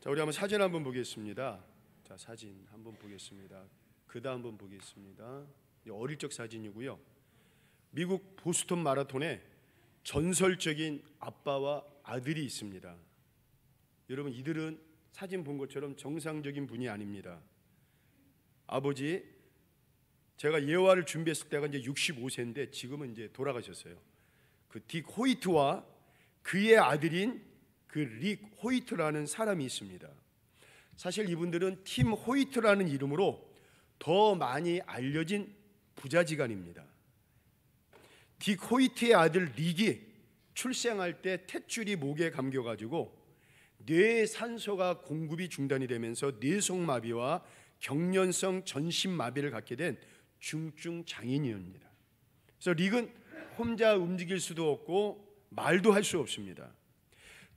자, 우리 한번 사진 한번 보겠습니다. 자, 사진 한번 보겠습니다. 그다음 한번 보겠습니다. 어릴 적 사진이고요. 미국 보스턴 마라톤에 전설적인 아빠와 아들이 있습니다. 여러분, 이들은 사진 본 것처럼 정상적인 분이 아닙니다. 아버지, 제가 예화를 준비했을 때가 이제 65세인데 지금은 이제 돌아가셨어요. 그 딕 호이트와 그의 아들인 그 릭 호이트라는 사람이 있습니다. 사실 이분들은 팀 호이트라는 이름으로 더 많이 알려진 부자지간입니다. 딕 호이트의 아들 릭이 출생할 때 탯줄이 목에 감겨가지고 뇌의 산소가 공급이 중단이 되면서 뇌성마비와 경련성 전신마비를 갖게 된 중증 장애인이었습니다. 그래서 릭은 혼자 움직일 수도 없고 말도 할 수 없습니다.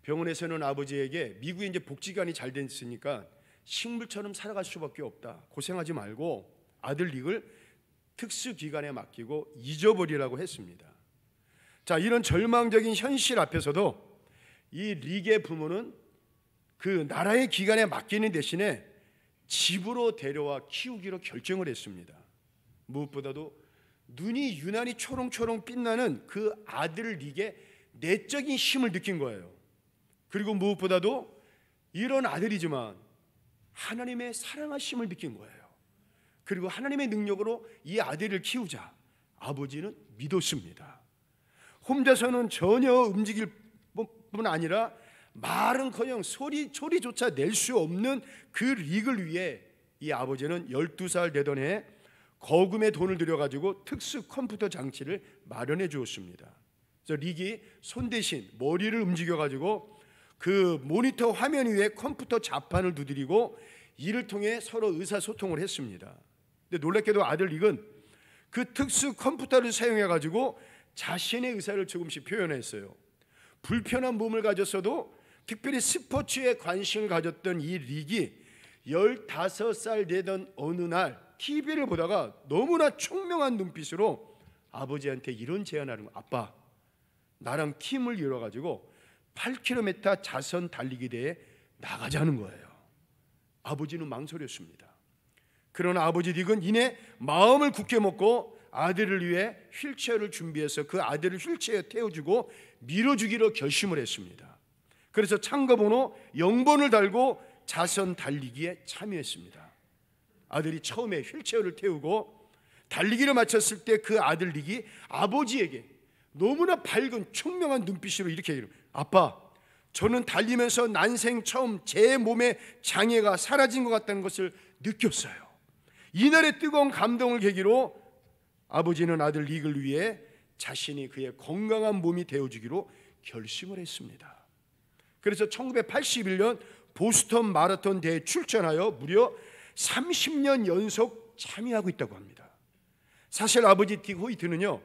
병원에서는 아버지에게 미국에 이제 복지관이 잘 됐으니까 식물처럼 살아갈 수밖에 없다. 고생하지 말고 아들 릭을 특수기관에 맡기고 잊어버리라고 했습니다. 자, 이런 절망적인 현실 앞에서도 이 릭의 부모는 그 나라의 기관에 맡기는 대신에 집으로 데려와 키우기로 결정을 했습니다. 무엇보다도 눈이 유난히 초롱초롱 빛나는 그 아들 릭의 내적인 힘을 느낀 거예요. 그리고 무엇보다도 이런 아들이지만 하나님의 사랑하심을 느낀 거예요. 그리고 하나님의 능력으로 이 아들을 키우자 아버지는 믿었습니다. 혼자서는 전혀 움직일 뿐 아니라 말은커녕 소리조차 낼 수 없는 그 릭을 위해 이 아버지는 12살 되던 해에 거금의 돈을 들여가지고 특수 컴퓨터 장치를 마련해 주었습니다. 그래서 릭이 손 대신 머리를 움직여가지고 그 모니터 화면 위에 컴퓨터 자판을 두드리고 이를 통해 서로 의사소통을 했습니다. 근데 놀랍게도 아들 릭은 그 특수 컴퓨터를 사용해가지고 자신의 의사를 조금씩 표현했어요. 불편한 몸을 가졌어도 특별히 스포츠에 관심을 가졌던 이 릭이 15살 되던 어느 날 TV를 보다가 너무나 총명한 눈빛으로 아버지한테 이런 제안하는 거예요. 아빠, 나랑 팀을 이뤄가지고 8km 자선 달리기 대회에 나가자는 거예요. 아버지는 망설였습니다. 그러나 아버지 릭은 이내 마음을 굳게 먹고 아들을 위해 휠체어를 준비해서 그 아들을 휠체어에 태워주고 밀어주기로 결심을 했습니다. 그래서 참가번호 0번을 달고 자선 달리기에 참여했습니다. 아들이 처음에 휠체어를 태우고 달리기를 마쳤을 때 그 아들 릭이 아버지에게 너무나 밝은 총명한 눈빛으로 이렇게 얘기합니다. 아빠, 저는 달리면서 난생 처음 제 몸의 장애가 사라진 것 같다는 것을 느꼈어요. 이날의 뜨거운 감동을 계기로 아버지는 아들 릭을 위해 자신이 그의 건강한 몸이 되어주기로 결심을 했습니다. 그래서 1981년 보스턴 마라톤 대회에 출전하여 무려 30년 연속 참여하고 있다고 합니다. 사실 아버지 딕 호이트는요,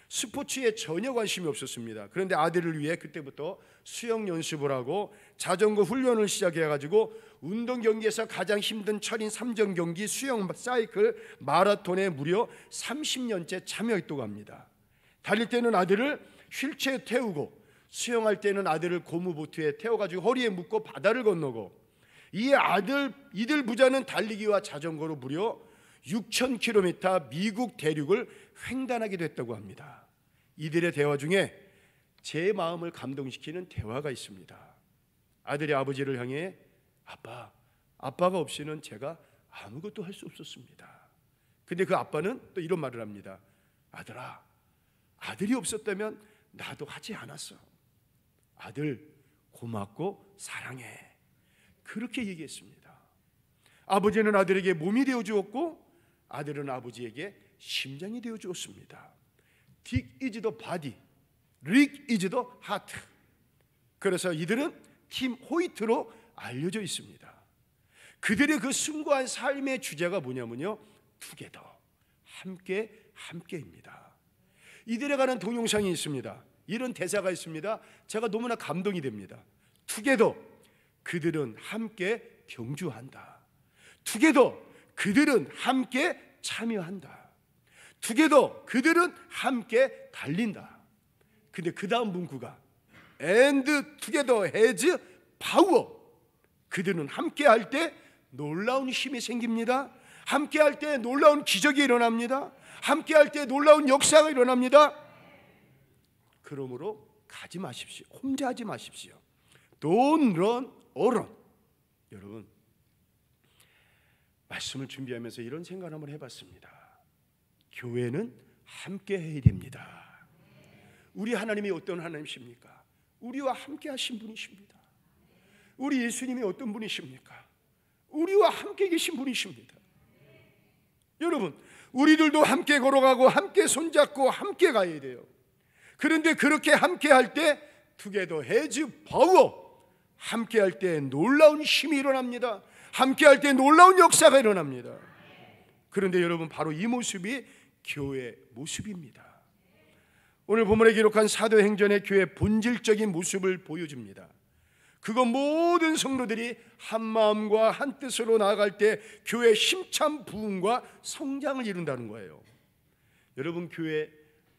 스포츠에 전혀 관심이 없었습니다. 그런데 아들을 위해 그때부터 수영 연습을 하고 자전거 훈련을 시작해가지고 운동 경기에서 가장 힘든 철인 3전 경기 수영 사이클 마라톤에 무려 30년째 참여했다고 합니다. 달릴 때는 아들을 휠체어에 태우고 수영할 때는 아들을 고무보트에 태워가지고 허리에 묶고 바다를 건너고 이들 부자는 달리기와 자전거로 무려 6,000km 미국 대륙을 횡단하기도 했다고 합니다. 이들의 대화 중에 제 마음을 감동시키는 대화가 있습니다. 아들이 아버지를 향해 아빠가 없이는 제가 아무것도 할 수 없었습니다. 근데 그 아빠는 또 이런 말을 합니다. 아들아, 아들이 없었다면 나도 하지 않았어. 아들 고맙고 사랑해. 그렇게 얘기했습니다. 아버지는 아들에게 몸이 되어 주었고 아들은 아버지에게 심장이 되어 주었습니다. 딕 is the body, 릭 is the heart. 그래서 이들은 팀 호이트로 알려져 있습니다. 그들의 그 숭고한 삶의 주제가 뭐냐면요, 투게더, 함께입니다. 이들에 관한 동영상이 있습니다. 이런 대사가 있습니다. 제가 너무나 감동이 됩니다. 투게더, 그들은 함께 경주한다. 투게더, 그들은 함께 참여한다. 투게더, 그들은 함께 달린다. 근데 그 다음 문구가 And together has power. 그들은 함께 할 때 놀라운 힘이 생깁니다. 함께 할 때 놀라운 기적이 일어납니다. 함께 할 때 놀라운 역사가 일어납니다. 그러므로 가지 마십시오. 혼자 하지 마십시오. Don't run alone. 여러분, 말씀을 준비하면서 이런 생각을 한번 해봤습니다. 교회는 함께 해야 됩니다. 우리 하나님이 어떤 하나님이십니까? 우리와 함께 하신 분이십니다. 우리 예수님이 어떤 분이십니까? 우리와 함께 계신 분이십니다. 여러분, 우리들도 함께 걸어가고 함께 손잡고 함께 가야 돼요. 그런데 그렇게 함께 할 때 together has power. 함께 할 때 놀라운 힘이 일어납니다. 함께 할 때 놀라운 역사가 일어납니다. 그런데 여러분, 바로 이 모습이 교회 모습입니다. 오늘 본문에 기록한 사도행전의 교회의 본질적인 모습을 보여줍니다. 그건 모든 성도들이 한 마음과 한 뜻으로 나아갈 때 교회의 힘찬 부흥과 성장을 이룬다는 거예요. 여러분, 교회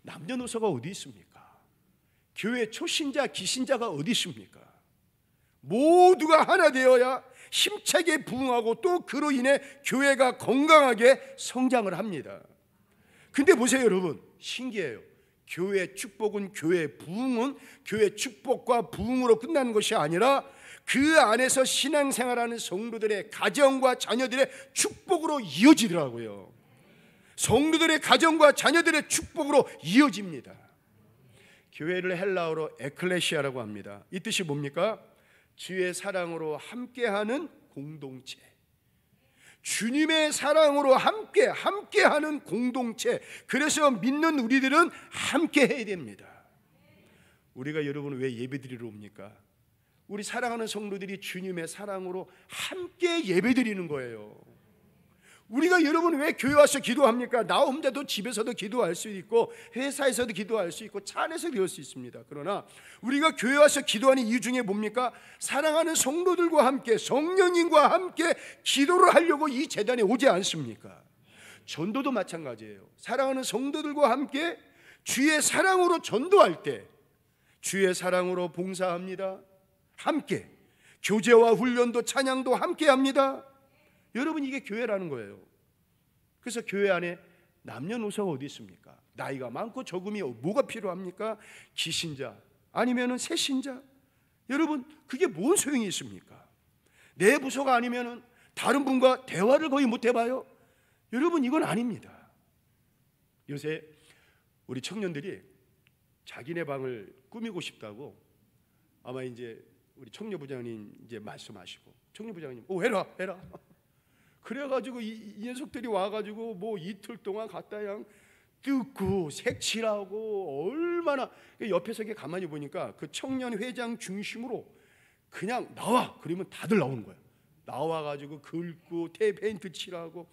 남녀노소가 어디 있습니까? 교회 초신자 기신자가 어디 있습니까? 모두가 하나 되어야 힘차게 부흥하고 또 그로 인해 교회가 건강하게 성장을 합니다. 근데 보세요 여러분, 신기해요. 교회의 축복은, 교회의 부흥은 교회의 축복과 부흥으로 끝나는 것이 아니라 그 안에서 신앙생활하는 성도들의 가정과 자녀들의 축복으로 이어지더라고요. 성도들의 가정과 자녀들의 축복으로 이어집니다. 교회를 헬라어로 에클레시아라고 합니다. 이 뜻이 뭡니까? 주의 사랑으로 함께하는 공동체, 주님의 사랑으로 함께하는 공동체. 그래서 믿는 우리들은 함께 해야 됩니다. 우리가 여러분 왜 예배드리러 옵니까? 우리 사랑하는 성도들이 주님의 사랑으로 함께 예배드리는 거예요. 우리가 여러분 왜 교회 와서 기도합니까? 나 혼자도 집에서도 기도할 수 있고 회사에서도 기도할 수 있고 차 안에서 기도할 수 있습니다. 그러나 우리가 교회 와서 기도하는 이유 중에 뭡니까? 사랑하는 성도들과 함께, 성령님과 함께 기도를 하려고 이 제단에 오지 않습니까? 전도도 마찬가지예요. 사랑하는 성도들과 함께 주의 사랑으로 전도할 때 주의 사랑으로 봉사합니다. 함께 교제와 훈련도 찬양도 함께 합니다. 여러분, 이게 교회라는 거예요. 그래서 교회 안에 남녀노소가 어디 있습니까? 나이가 많고 적음이 뭐가 필요합니까? 기신자 아니면은 새신자. 여러분, 그게 뭔 소용이 있습니까? 내 부서가 아니면은 다른 분과 대화를 거의 못 해봐요. 여러분, 이건 아닙니다. 요새 우리 청년들이 자기네 방을 꾸미고 싶다고 아마 이제 우리 청년부장님 이제 말씀하시고, 청년부장님 해라 그래가지고 이 녀석들이 와가지고 뭐 이틀 동안 갖다 그냥 뜯고 색칠하고 얼마나. 옆에서 이렇게 가만히 보니까 그 청년 회장 중심으로 그냥 나와 그러면 다들 나오는 거야. 나와가지고 긁고 페인트 칠하고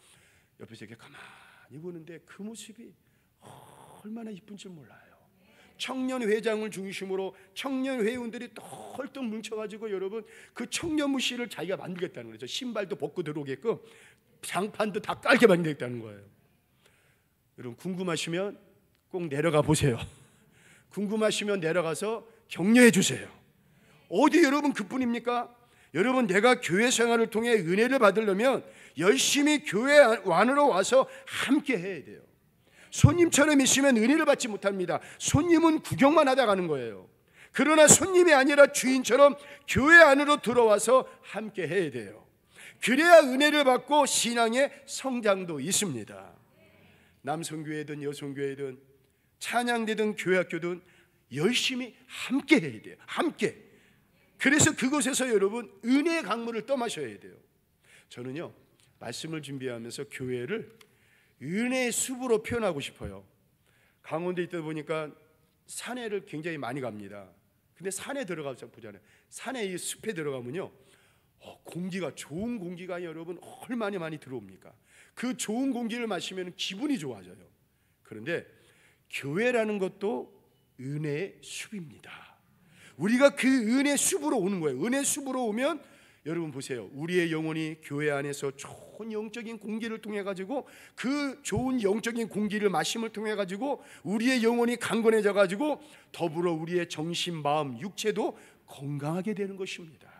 옆에서 이렇게 가만히 보는데 그 모습이 얼마나 이쁜 줄 몰라요. 청년 회장을 중심으로 청년 회원들이 똘똘 뭉쳐가지고 여러분 그 청년무실을 자기가 만들겠다는 거죠. 신발도 벗고 들어오게끔 장판도 다 깔게 만들겠다는 거예요. 여러분, 궁금하시면 꼭 내려가 보세요. 궁금하시면 내려가서 격려해 주세요. 어디 여러분 그뿐입니까? 여러분, 내가 교회 생활을 통해 은혜를 받으려면 열심히 교회 안으로 와서 함께 해야 돼요. 손님처럼 있으면 은혜를 받지 못합니다. 손님은 구경만 하다 가는 거예요. 그러나 손님이 아니라 주인처럼 교회 안으로 들어와서 함께 해야 돼요. 그래야 은혜를 받고 신앙의 성장도 있습니다. 남성교회든 여성교회든 찬양대든 교회학교든 열심히 함께 해야 돼요. 함께. 그래서 그곳에서 여러분 은혜의 강물을 떠마셔야 돼요. 저는요, 말씀을 준비하면서 교회를 은혜의 숲으로 표현하고 싶어요. 강원도에 있다 보니까 산에를 굉장히 많이 갑니다. 근데 산에 들어가서 보잖아요. 산에 이 숲에 들어가면요, 공기가, 좋은 공기가 여러분 얼마나 많이 들어옵니까? 그 좋은 공기를 마시면 기분이 좋아져요. 그런데 교회라는 것도 은혜의 숲입니다. 우리가 그 은혜 숲으로 오는 거예요. 은혜 숲으로 오면 여러분 보세요. 우리의 영혼이 교회 안에서 좋은 영적인 공기를 통해 가지고 그 좋은 영적인 공기를 마심을 통해 가지고 우리의 영혼이 강건해져 가지고 더불어 우리의 정신, 마음, 육체도 건강하게 되는 것입니다.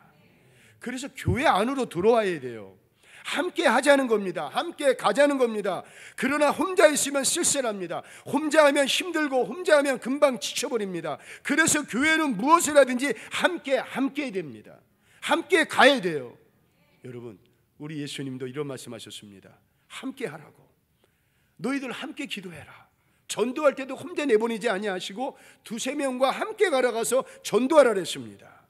그래서 교회 안으로 들어와야 돼요. 함께 하자는 겁니다. 함께 가자는 겁니다. 그러나 혼자 있으면 쓸쓸합니다. 혼자 하면 힘들고 혼자 하면 금방 지쳐버립니다. 그래서 교회는 무엇을 하든지 함께 됩니다. 함께 가야 돼요. 여러분, 우리 예수님도 이런 말씀하셨습니다. 함께 하라고. 너희들 함께 기도해라. 전도할 때도 혼자 내보내지 아니하시고 두세 명과 함께 가라가서 전도하라 그랬습니다.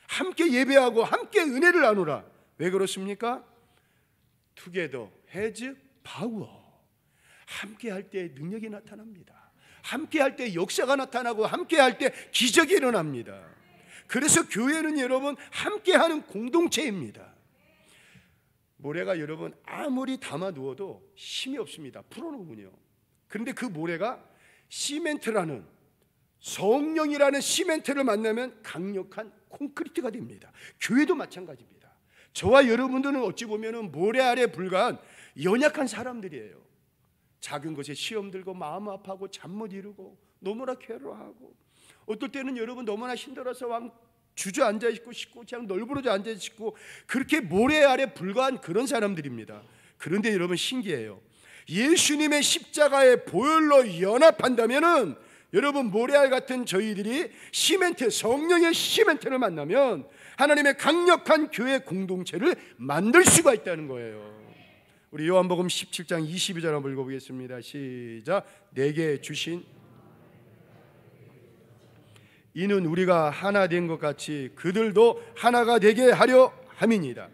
함께 예배하고 함께 은혜를 나누라. 왜 그렇습니까? Together has power. 함께 할 때 능력이 나타납니다. 함께 할 때 역사가 나타나고 함께 할 때 기적이 일어납니다. 그래서 교회는 여러분 함께 하는 공동체입니다. 모래가 여러분 아무리 담아 두어도 힘이 없습니다. 풀어놓으면요. 그런데 그 모래가 시멘트라는, 성령이라는 시멘트를 만나면 강력한 콘크리트가 됩니다. 교회도 마찬가지입니다. 저와 여러분들은 어찌 보면 모래 아래 불과한 연약한 사람들이에요. 작은 것에 시험 들고 마음 아파하고 잠 못 이루고 너무나 괴로워하고, 어떨 때는 여러분 너무나 힘들어서 주저앉아 있고 싶고 그냥 널브러져 앉아 있고, 그렇게 모래 아래 불과한 그런 사람들입니다. 그런데 여러분 신기해요. 예수님의 십자가의 보혈로 연합한다면은 여러분 모래알 같은 저희들이 시멘트, 성령의 시멘트를 만나면 하나님의 강력한 교회 공동체를 만들 수가 있다는 거예요. 우리 요한복음 17장 22절 한번 읽어보겠습니다. 시작. 내게 주신 이는 우리가 하나 된 것 같이 그들도 하나가 되게 하려 함이니이다.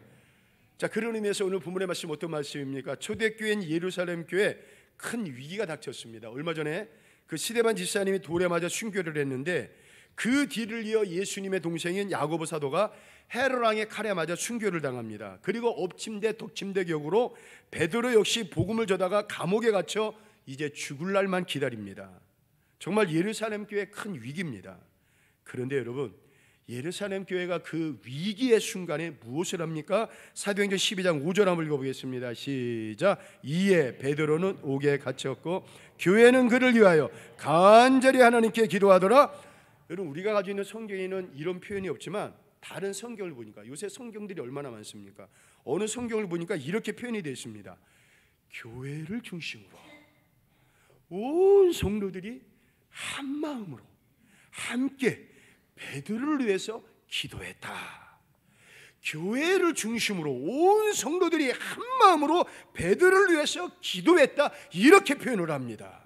자, 그런 의미에서 오늘 본문의 말씀 어떤 말씀입니까? 초대교회인 예루살렘 교회 큰 위기가 닥쳤습니다. 얼마 전에 그 스데반 집사님이 돌에 맞아 순교를 했는데, 그 뒤를 이어 예수님의 동생인 야고보 사도가 헤롯 왕의 칼에 맞아 순교를 당합니다. 그리고 엎침대 덕침대 격으로 베드로 역시 복음을 전하다가 감옥에 갇혀 이제 죽을 날만 기다립니다. 정말 예루살렘 교회 큰 위기입니다. 그런데 여러분, 예루살렘 교회가 그 위기의 순간에 무엇을 합니까? 사도행전 12장 5절 한번 읽어보겠습니다. 시작. 이에 베드로는 옥에 갇혔고 교회는 그를 위하여 간절히 하나님께 기도하더라. 여러분, 우리가 가지고 있는 성경에는 이런 표현이 없지만 다른 성경을 보니까, 요새 성경들이 얼마나 많습니까? 어느 성경을 보니까 이렇게 표현이 되어 있습니다. 교회를 중심으로 온 성도들이 한 마음으로 함께 베드로를 위해서 기도했다. 교회를 중심으로 온 성도들이 한 마음으로 베드로를 위해서 기도했다. 이렇게 표현을 합니다.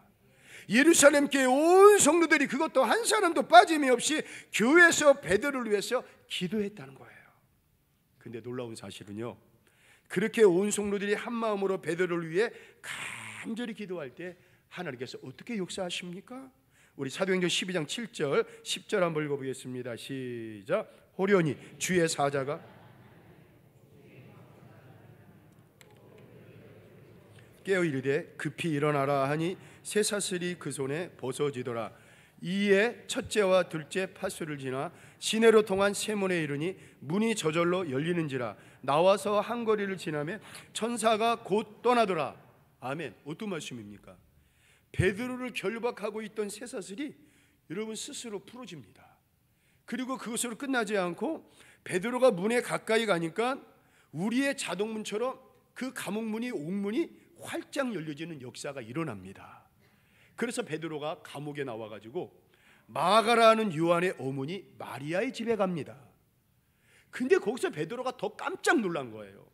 예루살렘 교회 온 성도들이, 그것도 한 사람도 빠짐이 없이 교회에서 베드로를 위해서 기도했다는 거예요. 근데 놀라운 사실은요, 그렇게 온 성도들이 한 마음으로 베드로를 위해 간절히 기도할 때 하나님께서 어떻게 역사하십니까? 우리 사도행전 12장 7절 10절 한번 읽어보겠습니다. 시작. 호련히 주의 사자가 깨어 이르되 급히 일어나라 하니 쇠사슬이 그 손에 벗어지더라. 이에 첫째와 둘째 파수를 지나 시내로 통한 세문에 이르니 문이 저절로 열리는지라. 나와서 한 거리를 지나면 천사가 곧 떠나더라. 아멘. 어떤 말씀입니까? 베드로를 결박하고 있던 쇠사슬이 여러분 스스로 풀어집니다. 그리고 그것으로 끝나지 않고 베드로가 문에 가까이 가니까 우리의 자동문처럼 그 감옥문이, 옥문이 활짝 열려지는 역사가 일어납니다. 그래서 베드로가 감옥에 나와가지고 마가라는 요한의 어머니 마리아의 집에 갑니다. 근데 거기서 베드로가 더 깜짝 놀란 거예요.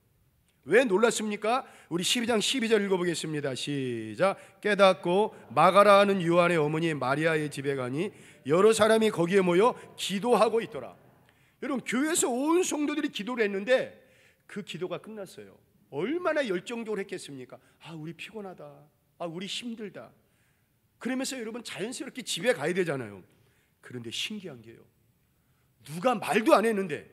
왜 놀랐습니까? 우리 12장 12절 읽어보겠습니다. 시작. 깨닫고 마가라는 요한의 어머니 마리아의 집에 가니 여러 사람이 거기에 모여 기도하고 있더라. 여러분, 교회에서 온 성도들이 기도를 했는데 그 기도가 끝났어요. 얼마나 열정적으로 했겠습니까? 아, 우리 피곤하다. 아, 우리 힘들다. 그러면서 여러분 자연스럽게 집에 가야 되잖아요. 그런데 신기한 게요, 누가 말도 안 했는데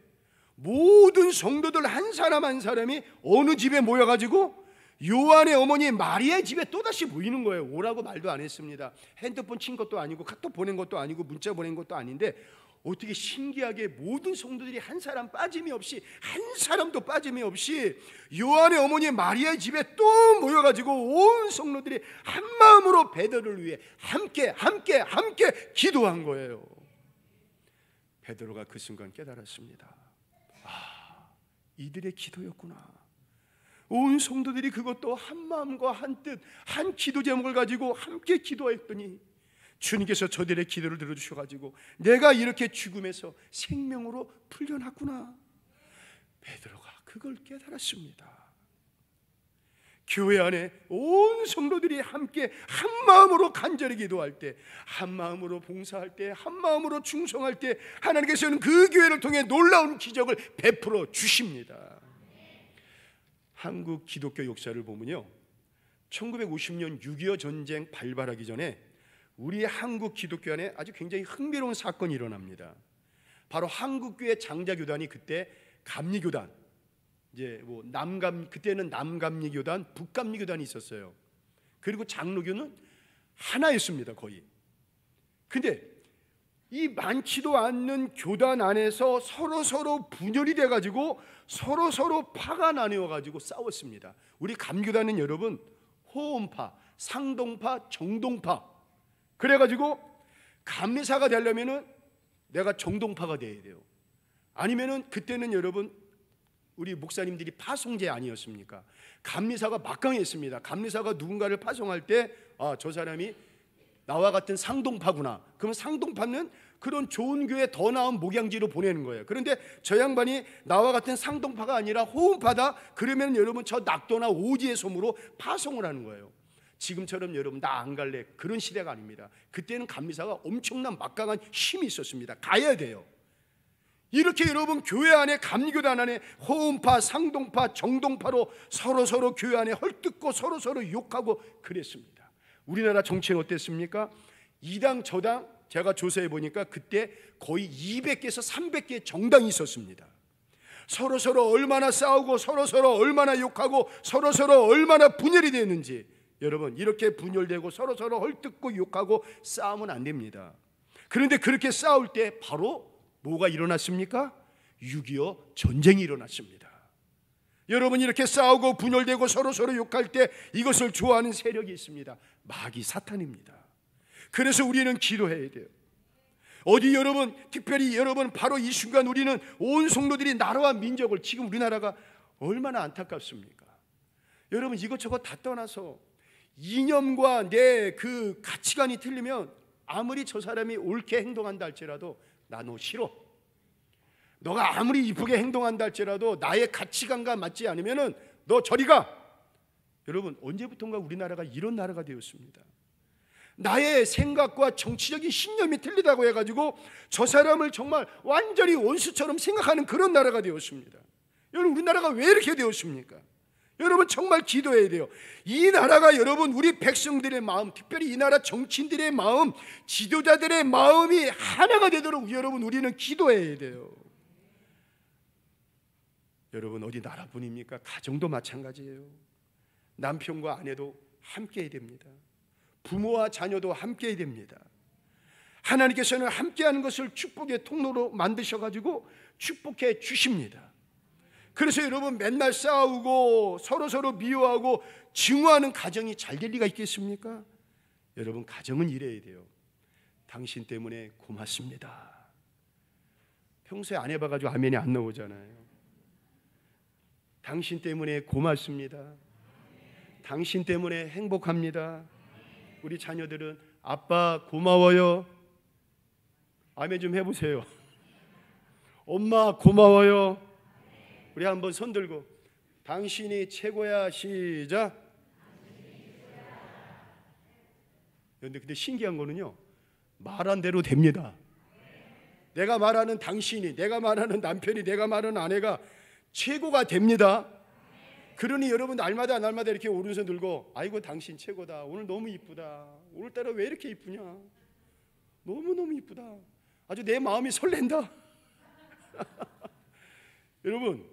모든 성도들 한 사람 한 사람이 어느 집에 모여가지고 요한의 어머니 마리아의 집에 또다시 모이는 거예요. 오라고 말도 안 했습니다. 핸드폰 친 것도 아니고 카톡 보낸 것도 아니고 문자 보낸 것도 아닌데 어떻게 신기하게 모든 성도들이 한 사람 빠짐이 없이, 한 사람도 빠짐이 없이 요한의 어머니 마리아의 집에 또 모여가지고 온 성도들이 한 마음으로 베드로를 위해 함께 기도한 거예요. 베드로가 그 순간 깨달았습니다. 이들의 기도였구나. 온 성도들이 그것도 한 마음과 한 뜻, 한 기도 제목을 가지고 함께 기도했더니 주님께서 저들의 기도를 들어주셔가지고 내가 이렇게 죽음에서 생명으로 풀려났구나. 베드로가 그걸 깨달았습니다. 교회 안에 온 성도들이 함께 한 마음으로 간절히 기도할 때, 한 마음으로 봉사할 때, 한 마음으로 충성할 때 하나님께서는 그 교회를 통해 놀라운 기적을 베풀어 주십니다. 한국 기독교 역사를 보면요, 1950년 6.25 전쟁 발발하기 전에 우리 한국 기독교 안에 아주 굉장히 흥미로운 사건이 일어납니다. 바로 한국교회 장자교단이 그때 감리교단, 이제 뭐 그때는 남감리교단, 북감리교단이 있었어요. 그리고 장로교는 하나였습니다, 거의. 근데 이 많지도 않는 교단 안에서 서로 분열이 돼가지고 서로 파가 나뉘어가지고 싸웠습니다. 우리 감교단은 여러분 호원파, 상동파, 정동파. 그래가지고 감리사가 되려면은 내가 정동파가 돼야 돼요. 아니면은 그때는 여러분 우리 목사님들이 파송제 아니었습니까? 감리사가 막강했습니다. 감리사가 누군가를 파송할 때 저 사람이 나와 같은 상동파구나. 그럼 상동파는 그런 좋은 교회 더 나은 목양지로 보내는 거예요. 그런데 저 양반이 나와 같은 상동파가 아니라 호흡파다. 그러면 여러분 저 낙도나 오지의 소무로 파송을 하는 거예요. 지금처럼 여러분 나 안 갈래 그런 시대가 아닙니다. 그때는 감리사가 엄청난 막강한 힘이 있었습니다. 가야 돼요. 이렇게 여러분 교회 안에 감리교단 안에 호흡파, 상동파, 정동파로 서로 교회 안에 헐뜯고 서로 욕하고 그랬습니다. 우리나라 정치는 어땠습니까? 이당 저당 제가 조사해 보니까 그때 거의 200개에서 300개의 정당이 있었습니다. 서로 얼마나 싸우고 서로 얼마나 욕하고 서로 얼마나 분열이 됐는지. 여러분 이렇게 분열되고 서로 헐뜯고 욕하고 싸우면 안 됩니다. 그런데 그렇게 싸울 때 바로 뭐가 일어났습니까? 6.25 전쟁이 일어났습니다. 여러분 이렇게 싸우고 분열되고 서로 욕할 때 이것을 좋아하는 세력이 있습니다. 마귀 사탄입니다. 그래서 우리는 기도해야 돼요. 어디 여러분 특별히 여러분 바로 이 순간 우리는 온 성도들이 나라와 민족을, 지금 우리나라가 얼마나 안타깝습니까? 여러분 이것저것 다 떠나서 이념과 내 그 가치관이 틀리면 아무리 저 사람이 옳게 행동한다 할지라도 나 너 싫어. 너가 아무리 이쁘게 행동한다 할지라도 나의 가치관과 맞지 않으면은 너 저리 가. 여러분 언제부턴가 우리나라가 이런 나라가 되었습니다. 나의 생각과 정치적인 신념이 틀리다고 해가지고 저 사람을 정말 완전히 원수처럼 생각하는 그런 나라가 되었습니다. 여러분 우리나라가 왜 이렇게 되었습니까? 여러분 정말 기도해야 돼요. 이 나라가 여러분 우리 백성들의 마음, 특별히 이 나라 정치인들의 마음, 지도자들의 마음이 하나가 되도록 여러분 우리는 기도해야 돼요. 여러분 어디 나라뿐입니까? 가정도 마찬가지예요. 남편과 아내도 함께 해야 됩니다. 부모와 자녀도 함께 해야 됩니다. 하나님께서는 함께하는 것을 축복의 통로로 만드셔가지고 축복해 주십니다. 그래서 여러분 맨날 싸우고 서로 미워하고 증오하는 가정이 잘 될 리가 있겠습니까? 여러분 가정은 이래야 돼요. 당신 때문에 고맙습니다. 평소에 안 해봐가지고 아멘이 안 나오잖아요. 당신 때문에 고맙습니다. 당신 때문에 행복합니다. 우리 자녀들은 아빠 고마워요. 아멘 좀 해보세요. 엄마 고마워요. 우리 한번 손 들고 당신이 최고야. 시작. 근데 신기한 거는요, 말한 대로 됩니다. 내가 말하는 당신이, 내가 말하는 남편이, 내가 말하는 아내가 최고가 됩니다. 그러니 여러분 날마다 이렇게 오른손 들고 아이고 당신 최고다. 오늘 너무 이쁘다. 오늘따라 왜 이렇게 이쁘냐. 너무 이쁘다. 아주 내 마음이 설렌다. 여러분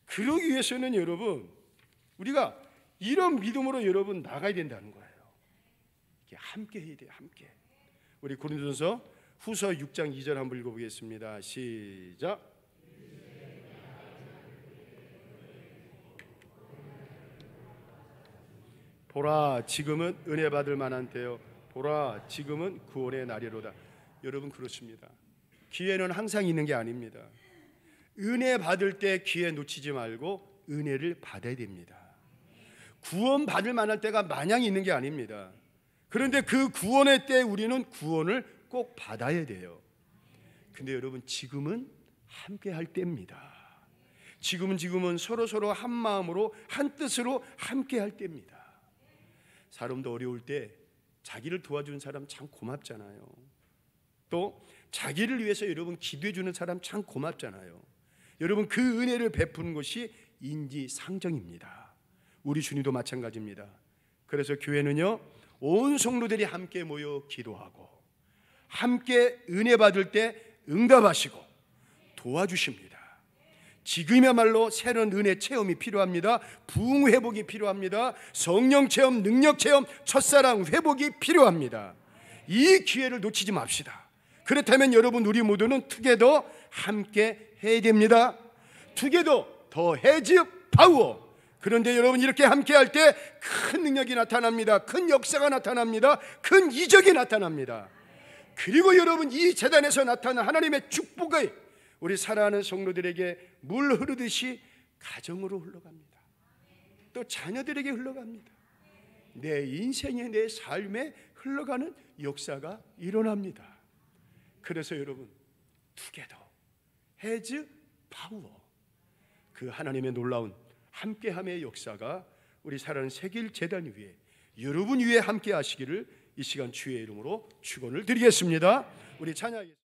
그러기 위해서는 여러분 우리가 이런 믿음으로 여러분 나가야 된다는 거예요. 이렇게 함께 해야 돼요. 함께. 우리 고린도전서 후서 6장 2절 한번 읽어보겠습니다. 시작. 보라 지금은 은혜 받을 만한 때요. 보라 지금은 구원의 날이로다. 여러분 그렇습니다. 기회는 항상 있는 게 아닙니다. 은혜 받을 때 기회 놓치지 말고 은혜를 받아야 됩니다. 구원 받을 만할 때가 마냥 있는 게 아닙니다. 그런데 그 구원의 때 우리는 구원을 꼭 받아야 돼요. 근데 여러분, 지금은 함께 할 때입니다. 지금은 서로 한 마음으로 한 뜻으로 함께 할 때입니다. 사람도 어려울 때 자기를 도와주는 사람 참 고맙잖아요. 또 자기를 위해서 여러분 기도해 주는 사람 참 고맙잖아요. 여러분, 그 은혜를 베푸는 것이 인지상정입니다. 우리 주님도 마찬가지입니다. 그래서 교회는요, 온 성도들이 함께 모여 기도하고 함께 은혜 받을 때 응답하시고 도와주십니다. 지금이야말로 새로운 은혜 체험이 필요합니다. 부흥 회복이 필요합니다. 성령 체험, 능력 체험, 첫사랑 회복이 필요합니다. 이 기회를 놓치지 맙시다. 그렇다면 여러분, 우리 모두는 투게더 함께 해야 됩니다. 투게더 더 해즈 파워. 그런데 여러분, 이렇게 함께 할 때 큰 능력이 나타납니다. 큰 역사가 나타납니다. 큰 이적이 나타납니다. 그리고 여러분, 이 재단에서 나타난 하나님의 축복이 우리 사랑하는 성도들에게 물 흐르듯이 가정으로 흘러갑니다. 또 자녀들에게 흘러갑니다. 내 인생에, 내 삶에 흘러가는 역사가 일어납니다. 그래서 여러분, 투게더 해즈 파워, 그 하나님의 놀라운 함께함의 역사가 우리 사랑하는 세길 재단 위에, 여러분 위에 함께 하시기를 이 시간 주의 이름으로 축원을 드리겠습니다. 우리 찬양하겠습니다.